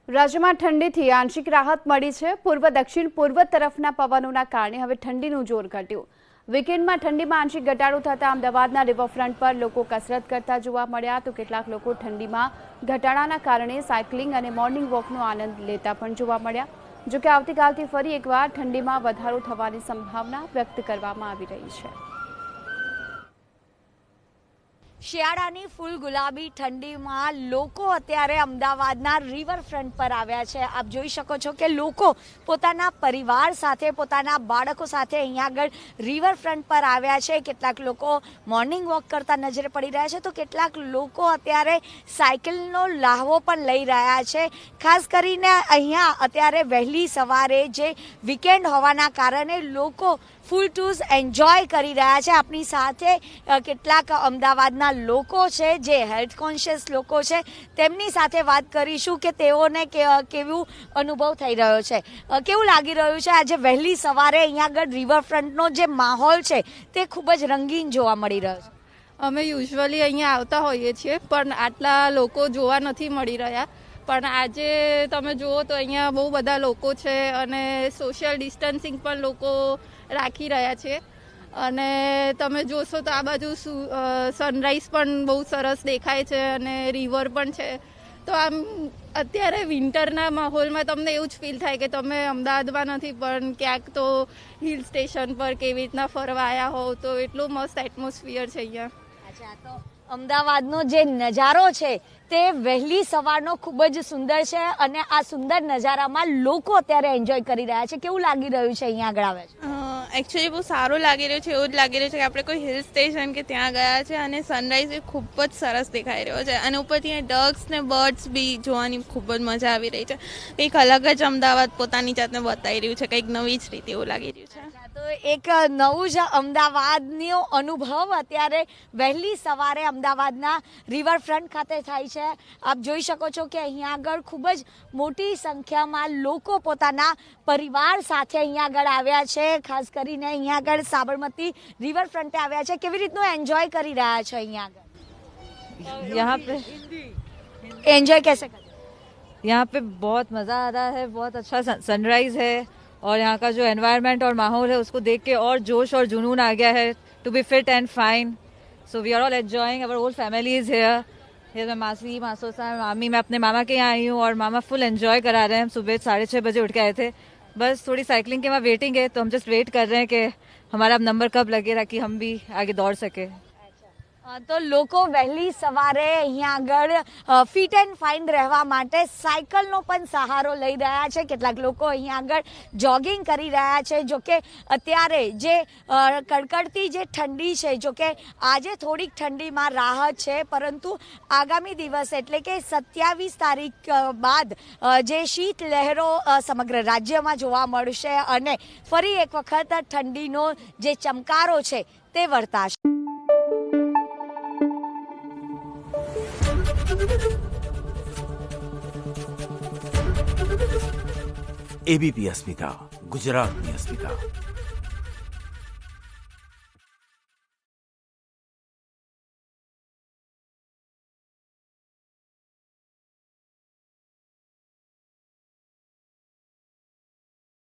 રાજ્યમાં ઠંડીથી આંશિક રાહત મળી છે। પૂર્વ દક્ષિણ પૂર્વ તરફના પવનોના કારણે હવે ઠંડીનું જોર ઘટ્યું। વીકેન્ડમાં ઠંડીમાં આંશિક ઘટાડો થતાં અમદાવાદના રિવરફ્રન્ટ પર લોકો કસરત કરતા જોવા મળ્યા, તો કેટલાક લોકો ઠંડીમાં ઘટાડાના કારણે સાયકલિંગ અને મોર્નિંગ વોકનો આનંદ લેતા પણ જોવા મળ્યા। જોકે આવતીકાલથી ફરી એકવાર ઠંડીમાં વધારો થવાની સંભાવના વ્યક્ત કરવામાં આવી રહી છે। શિયાળાની ફૂલ ગુલાબી ઠંડીમાં લોકો અત્યારે અમદાવાદના રિવરફ્રન્ટ પર આવ્યા છે। આપ જોઈ શકો છો કે લોકો પોતાના પરિવાર સાથે, પોતાના બાળકો સાથે અહીંયા આગળ રિવરફ્રન્ટ પર આવ્યા છે। કેટલાક લોકો મોર્નિંગ વોક કરતા નજરે પડી રહ્યા છે, તો કેટલાક લોકો અત્યારે સાયકલનો લાહવો પણ લઈ રહ્યા છે। ખાસ કરીને અહીંયા અત્યારે વહેલી સવારે જે વીકેન્ડ હોવાના કારણે લોકો ફૂલ ટૂઝ એન્જોય કરી રહ્યા છે। આપણી સાથે કેટલાક અમદાવાદના લોકો છે જે હેલ્થ કોન્શિયસ લોકો છે, તેમની સાથે વાત કરીશું કે તેઓને કેવું અનુભવ થઈ રહ્યો છે, કેવું લાગી રહ્યું છે। આજે વહેલી સવારે અહીંયા આગળ રિવરફ્રન્ટનો જે માહોલ છે તે ખૂબ જ રંગીન જોવા મળી રહ્યો છે। અમે યુઝ્યુઅલી અહીંયા આવતા હોઈએ છીએ, પણ આટલા લોકો જોવા નથી મળી રહ્યા। પણ આજે તમે જુઓ તો અહીંયા બહુ બધા લોકો છે અને સોશિયલ ડિસ્ટન્સિંગ પણ લોકો રાખી રહ્યા છે। અને તમે જોશો તો આ બાજુ સનરાઈઝ પણ બહુ સરસ દેખાય છે અને રિવર પણ છે। તો આમ અત્યારે વિન્ટરના માહોલમાં તમને એવું જ ફીલ થાય કે તમે અમદાવાદમાં નથી પણ ક્યાંક તો હિલ સ્ટેશન પર કેવી રીતના ફરવા આવ્યા હોવ, તો એટલું મસ્ત એટમોસ્ફિયર છે અહીંયા। અચ્છા, તો અમદાવાદનો જે નજારો છે તે વહેલી સવારનો ખૂબ જ સુંદર છે અને આ સુંદર નજારામાં લોકો અત્યારે એન્જોય કરી રહ્યા છે। કેવું લાગી રહ્યું છે અહીંયા આગળ આવે છે? એકચ્યુઅલી બહુ સારું લાગી રહ્યું છે। એવું જ લાગી રહ્યું છે કે આપણે કોઈ હિલ સ્ટેશન કે ત્યાં ગયા છે અને સનરાઈઝ એ ખૂબ જ સરસ દેખાઈ રહ્યો છે અને ઉપરથી અહીંયા ડક્સ ને બર્ડ્સ બી જોવાની ખૂબ જ મજા આવી રહી છે। કંઈક અલગ જ અમદાવાદ પોતાની જાતને બતાવી રહ્યું છે, કંઈક નવી જ રીતે એવું લાગી રહ્યું છે। તો એક નવું જ અમદાવાદનો અનુભવ અત્યારે વહેલી સવારે અમદાવાદના રિવરફ્રન્ટ ખાતે થાય છે। આપ જોઈ શકો છો કે અહીંયા આગળ ખૂબ જ મોટી સંખ્યામાં લોકો પોતાના પરિવાર સાથે અહીંયા આગળ આવ્યા છે। ખાસ કરીને અહીંયા આગળ સાબરમતી રિવરફ્રન્ટે આવ્યા છે। કેવી રીતનું એન્જોય કરી રહ્યા છો અહીંયા આગળ? यहाँ पे एंजॉय कैसे करते हैं? यहाँ पे बहुत मज़ा आ रहा है, बहुत अच्छा सनराइज है और यहाँ का जो एनवायरनमेंट और माहौल है उसको देख के और जोश और जुनून आ गया है to be fit and fine. So we are all enjoying, our whole family is here. मैं मासी, मासोसा, मामी, मैं अपने मामा के यहाँ आई हूँ और मामा फुल एंजॉय करा रहे हैं। हम सुबह 6:30 बजे उठ के आए थे, बस थोड़ी साइकिलिंग के वहाँ वेटिंग है, तो हम जस्ट वेट कर रहे हैं कि हमारा अब नंबर कब लगेगा कि हम भी आगे दौड़ सके। તો લોકો વહેલી સવારે અહીંયા આગળ ફિટ એન્ડ ફાઇન રહેવા માટે સાયકલનો પણ સહારો લઈ રહ્યા છે। કેટલાક લોકો અહીંયા આગળ જોગિંગ કરી રહ્યા છે। જોકે અત્યારે જે કડકડતી જે ઠંડી છે, જોકે આજે થોડીક ઠંડીમાં રાહત છે, પરંતુ આગામી દિવસ એટલે કે 27 તારીખ બાદ જે શીત લહેરો સમગ્ર રાજ્યમાં જોવા મળશે અને ફરી એક વખત ઠંડીનો જે ચમકારો છે તે વર્તાશે। एबीपी अस्मिता, गुजरात में अस्मिता।